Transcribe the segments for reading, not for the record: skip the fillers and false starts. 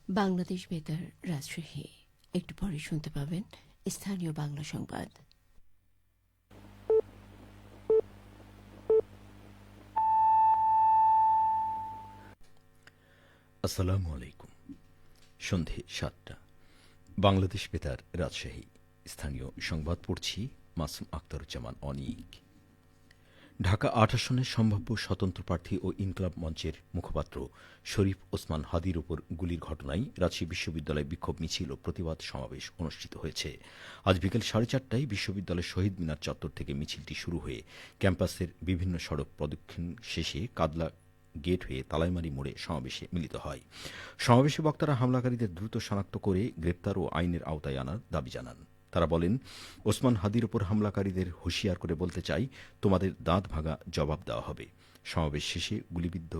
বাংলাদেশ বেতার রাজশাহী। একটু পরে শুনতে পাবেন স্থানীয় বাংলা সংবাদ। আসসালামু আলাইকুম। সন্ধে ৭টা। বাংলাদেশ বেতার রাজশাহী। স্থানীয় সংবাদ পড়ছি মাসুম আখতারুজ্জামান অনিক। ঢাকা ৮ আসনের সম্ভাব্য স্বতন্ত্র প্রার্থী ও ইনকলাব মঞ্চের মুখপাত্র শরীফ ওসমান হাদির ওপর গুলির ঘটনায় রাজশাহী বিশ্ববিদ্যালয়ে বিক্ষোভ মিছিল ও প্রতিবাদ সমাবেশ অনুষ্ঠিত হয়েছে। আজ বিকেল ৪:৩০টায় বিশ্ববিদ্যালয়ের শহীদ মিনার চত্বর থেকে মিছিলটি শুরু হয়ে ক্যাম্পাসের বিভিন্ন সড়ক প্রদক্ষিণ শেষে কাদলা গেট হয়ে তালাইমারি মোড়ে সমাবেশে মিলিত হয়। সমাবেশে বক্তারা হামলাকারীদের দ্রুত শনাক্ত করে গ্রেপ্তার ও আইনের আওতায় আনার দাবি জানান। তারা বলেন, ওসমান হাদির ওপর হামলাকারীদের হুঁশিয়ার করে বলতে চাই, তোমাদের দাঁত ভাঙা জবাব দেওয়া হবে। সমাবেশ শেষে গুলিবিদ্ধ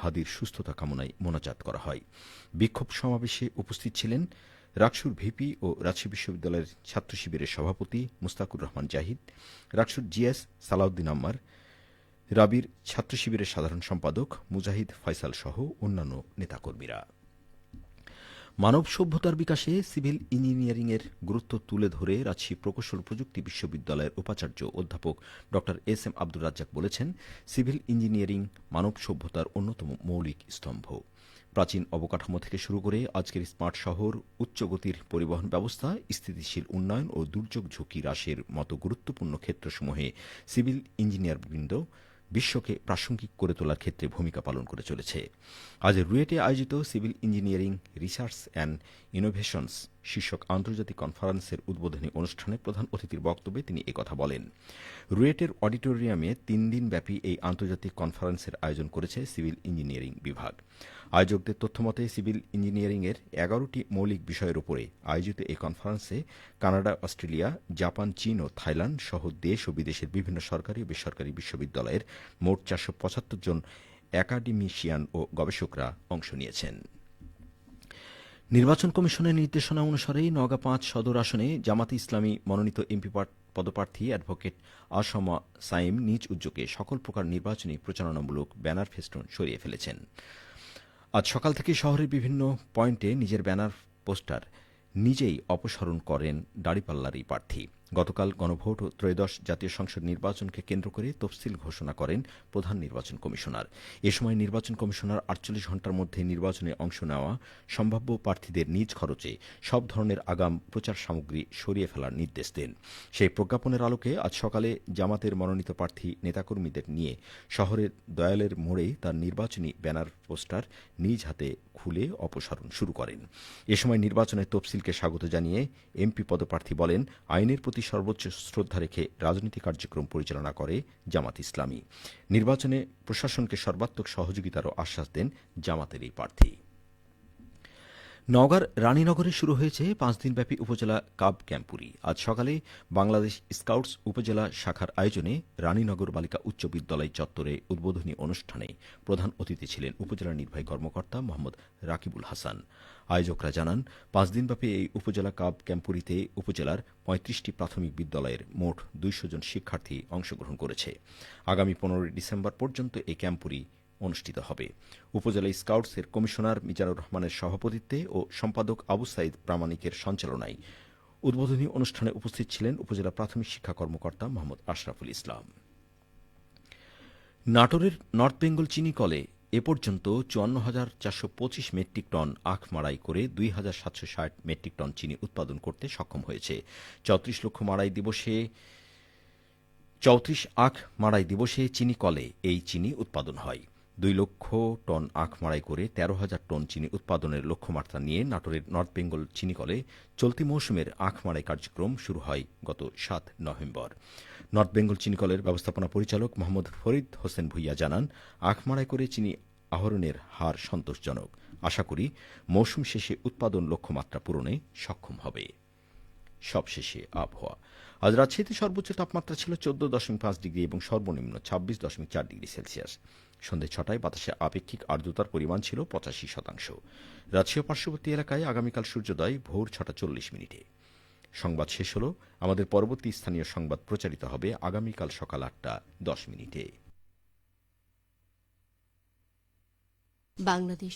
হাদির সুস্থতা কামনায় মোনাজাত করা হয়। বিক্ষোভ সমাবেশে উপস্থিত ছিলেন রাকসুর ভিপি ও রাজশাহী বিশ্ববিদ্যালয়ের ছাত্র শিবিরের সভাপতি মুস্তাকুর রহমান জাহিদ, রাকসুর জিএস সালাউদ্দিন আম্মার, রাবির ছাত্র শিবিরের সাধারণ সম্পাদক মুজাহিদ ফয়সাল সহ অন্যান্য নেতাকর্মীরা। মানব সভ্যতার বিকাশে সিভিল ইঞ্জিনিয়ারিংয়ের গুরুত্ব তুলে ধরে রাজশাহী প্রকৌশল প্রযুক্তি বিশ্ববিদ্যালয়ের উপাচার্য অধ্যাপক ড এস এম আব্দুর রাজ্জাক বলেছেন, সিভিল ইঞ্জিনিয়ারিং মানব সভ্যতার অন্যতম মৌলিক স্তম্ভ। প্রাচীন অবকাঠামো থেকে শুরু করে আজকের স্মার্ট শহর, উচ্চগতির পরিবহন ব্যবস্থা, স্থিতিশীল উন্নয়ন ও দুর্যোগ ঝুঁকি হ্রাসের মতো গুরুত্বপূর্ণ ক্ষেত্রসমূহে সিভিল ইঞ্জিনিয়ারবৃন্দ বিশ্বকে প্রাসঙ্গিক করে তোলার ক্ষেত্রে ভূমিকা পালন করে চলেছে। আজ রুয়েটে আয়োজিত civil engineering research and innovations শীর্ষক আন্তর্জাতিক কনফারেন্সের উদ্বোধনী অনুষ্ঠানে প্রধান অতিথির বক্তব্যে তিনি একথা বলেন। রুয়েটের অডিটোরিয়ামে ৩ দিনব্যাপী এই আন্তর্জাতিক কনফারেন্সের আয়োজন করেছে সিভিল ইঞ্জিনিয়ারিং বিভাগ। আয়োজকদের তথ্যমতে সিভিল ইঞ্জিনিয়ারিংয়ের ১১টি মৌলিক বিষয়ের উপরে আয়োজিত এই কনফারেন্সে কানাডা, অস্ট্রেলিয়া, জাপান, চীন ও থাইল্যান্ড সহ দেশ ও বিদেশের বিভিন্ন সরকারি ও বেসরকারি বিশ্ববিদ্যালয়ের মোট ৪৭৫ জন একাডেমিশিয়ান ও গবেষকরা অংশ নিয়েছেন। নির্বাচন কমিশনের নির্দেশনা অনুসারে নওগাঁ ৫ সদর আসনে জামাতে ইসলামী মনোনীত এমপি পদপ্রার্থী অ্যাডভোকেট আসমা সাইম নিজ উদ্যোগে সকল প্রকার নির্বাচনী প্রচারণামূলক ব্যানার ফেস্টুন সরিয়ে ফেলেছেন। আজ সকাল থেকে শহরের বিভিন্ন পয়েন্টে নিজের ব্যানার পোস্টার নিজেই অপসারণ করেন দাঁড়িপাল্লার এই প্রার্থী। গতকাল গণভোট ও ত্রয়োদশ জাতীয় সংসদ নির্বাচনকে কেন্দ্র করে তফসিল ঘোষণা করেন প্রধান নির্বাচন কমিশনার। এ সময় নির্বাচন কমিশনার ৪৮ ঘণ্টার মধ্যে নির্বাচনে অংশ নেওয়া সম্ভাব্য প্রার্থীদের নিজ খরচে সব ধরনের আগাম প্রচার সামগ্রী সরিয়ে ফেলার নির্দেশ দেন। সেই প্রজ্ঞাপনের আলোকে আজ সকালে জামাতের মনোনীত প্রার্থী নেতাকর্মীদের নিয়ে শহরের দয়ালের মোড়ে তার নির্বাচনী ব্যানার পোস্টার নিজ হাতে খুলে অপসারণ শুরু করেন। এ সময় নির্বাচনের তফসিলকে স্বাগত জানিয়ে এমপি পদপ্রার্থী বলেন, আইনের প্রতি সর্বোচ্চ শ্রদ্ধা রেখে রাজনীতি কার্যক্রম পরিচালনা করে জামাত ইসলামী। নির্বাচনে প্রশাসনকে সর্বাত্মক সহযোগিতারও আশ্বাস দেন জামাতের এই প্রার্থী। নওগাঁর রানীনগরে শুরু হয়েছে ৫ দিনব্যাপী উপজেলা কাব ক্যাম্পুরি। আজ সকালে বাংলাদেশ স্কাউটস উপজেলা শাখার আয়োজনে রানীনগর বালিকা উচ্চ বিদ্যালয় চত্বরে উদ্বোধনী অনুষ্ঠানে প্রধান অতিথি ছিলেন উপজেলা নির্বাহী কর্মকর্তা মোহাম্মদ রাকিবুল হাসান। আয়োজকরা জানান, ৫ দিনব্যাপী এই উপজেলা কাব ক্যাম্পুরিতে উপজেলার ৩৫টি প্রাথমিক বিদ্যালয়ের মোট ২০০ জন শিক্ষার্থী অংশগ্রহণ করেছে। আগামী ১৫ ডিসেম্বর পর্যন্ত এই ক্যাম্পুরি অনুষ্ঠিত হবে। উপজেলা স্কাউটসের কমিশনার মিজানুর রহমানের সভাপতিত্বে ও সম্পাদক আবু সাইদ প্রামাণিকের সঞ্চালনায় উদ্বোধনী অনুষ্ঠানে উপস্থিত ছিলেন উপজেলা প্রাথমিক শিক্ষা কর্মকর্তা মোহাম্মদ আশরাফুল ইসলাম। নাটোরের নর্থ বেঙ্গল চিনি কলে এ পর্যন্ত ৫৪,৪২৫ মেট্রিক টন আখ মাড়াই করে ২,৭৬০ মেট্রিক টন চিনি উৎপাদন করতে সক্ষম হয়েছে। ৩৪ লক্ষ মাড়াই দিবসে ৩৪ আখ মাড়াই দিবসে চিনি কলে এই চিনি উৎপাদন হয়। ২ লক্ষ টন আখ মাড়াই করে ১৩,০০০ টন চিনি উৎপাদনের লক্ষ্যমাত্রা নিয়ে নাটোরের নর্থ বেঙ্গল চিনিকলে চলতি মৌসুমের আখ মাড়াই কার্যক্রম শুরু হয় গত ৭ নভেম্বর। নর্থ বেঙ্গল চিনিকলের ব্যবস্থাপনা পরিচালক মোহাম্মদ ফরিদ হোসেন ভুইয়া জানান, আখ মাড়াই করে চিনি আহরণের হার সন্তোষজনক। আশা করি মৌসুম শেষে উৎপাদন লক্ষ্যমাত্রা পূরণে সক্ষম হবে। সবশেষে আবহাওয়া। আজ রাজশাহীতে সর্বোচ্চ তাপমাত্রা ছিল ১৪.৫ ডিগ্রি এবং সর্বনিম্ন ২৬.৪ ডিগ্রি সেলসিয়াস। সন্ধ্যে ৬টায় বাতাসে আপেক্ষিক আর্দ্রতার পরিমাণ ছিল ৮৫%। রাজশাহী পার্শ্ববর্তী এলাকায় আগামীকাল সূর্যোদয় ভোর ৬টা ৪০ মিনিটে। সংবাদ শেষ হল। আমাদের পরবর্তী স্থানীয় সংবাদ প্রচারিত হবে আগামীকাল সকাল ৮টা ১০ মিনিটে। বাংলাদেশ